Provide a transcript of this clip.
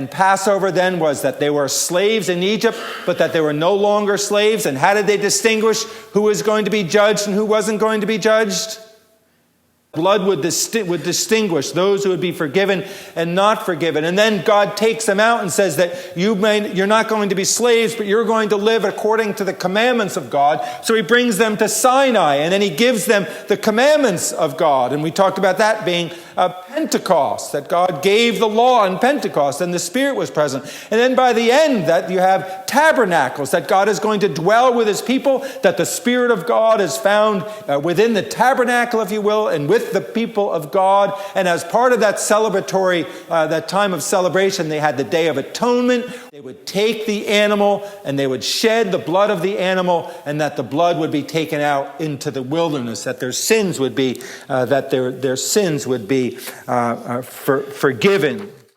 And Passover then was that they were slaves in Egypt, but that they were no longer slaves. And how did they distinguish who was going to be judged and who wasn't going to be judged? Blood would distinguish those who would be forgiven and not forgiven. And then God takes them out and says that you're not going to be slaves, but you're going to live according to the commandments of God. So he brings them to Sinai, and then he gives them the commandments of God. And we talked about that being Pentecost, that God gave the law on Pentecost, and the Spirit was present. And then by the end, that you have tabernacles, that God is going to dwell with his people, that the Spirit of God is found within the tabernacle, if you will, and with the people of God. And as part of that celebratory, that time of celebration, they had the Day of Atonement. They would take the animal and they would shed the blood of the animal, and that the blood would be taken out into the wilderness, that their sins would be forgiven.